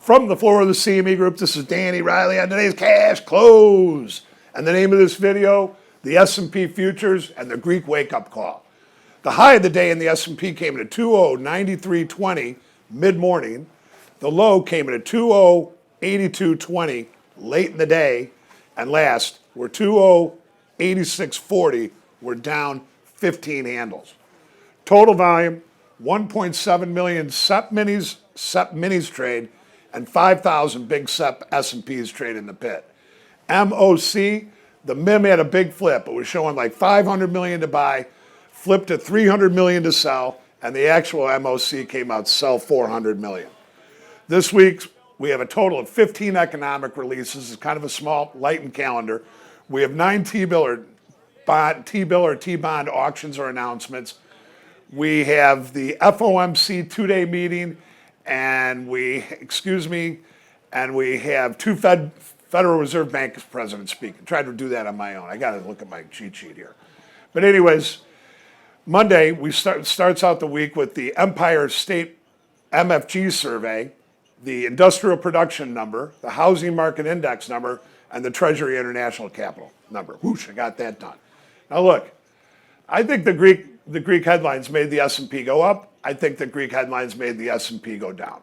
From the floor of the CME Group, this is Danny Riley on today's Cash Close. And the name of this video, the S&P Futures and the Greek Wake-Up Call. The high of the day in the S&P came in at 2093.20 mid-morning. The low came in at 2082.20 late in the day. And last, we're 2086.40. We're down 15 handles. Total volume, 1.7 million SEP minis trade, and 5,000 big SEP S&Ps trade in the pit. MOC, the MIM had a big flip. It was showing like 500 million to buy, flipped to 300 million to sell, and the actual MOC came out sell 400 million. This week, we have a total of 15 economic releases. It's kind of a small, lightened calendar. We have 9 T-bill or T-bond auctions or announcements. We have the FOMC two-day meeting, and we have 2 Federal Reserve Bank presidents speaking. Tried to do that on my own. I got to look at my cheat sheet here. But anyways, Monday, starts out the week with the Empire State MFG survey, the industrial production number, the housing market index number, and the Treasury International Capital number. Whoosh, I got that done. Now look, I think the Greek headlines made the S&P go up. I think the Greek headlines made the S&P go down.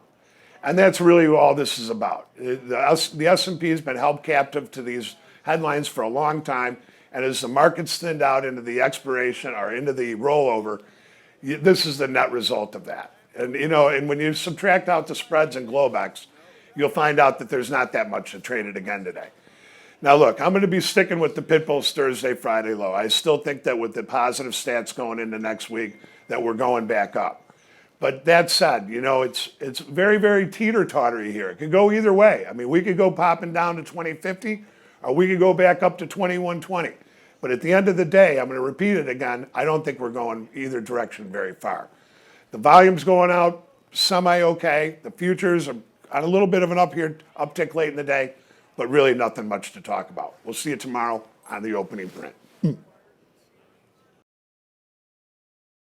And that's really all this is about. The S&P has been held captive to these headlines for a long time. And as the markets thinned out into the expiration or into the rollover, this is the net result of that. And and when you subtract out the spreads and Globex, you'll find out that there's not that much to trade it again today. Now look, I'm going to be sticking with the Pitbulls Thursday, Friday low. I still think that with the positive stats going into next week, that we're going back up. But that said, it's very, very teeter-tottery here. It could go either way. I mean, we could go popping down to 2050, or we could go back up to 2120. But at the end of the day, I'm going to repeat it again, I don't think we're going either direction very far. The volume's going out semi-okay. The futures are on a little bit of an uptick late in the day, but really nothing much to talk about. We'll see you tomorrow on the opening print.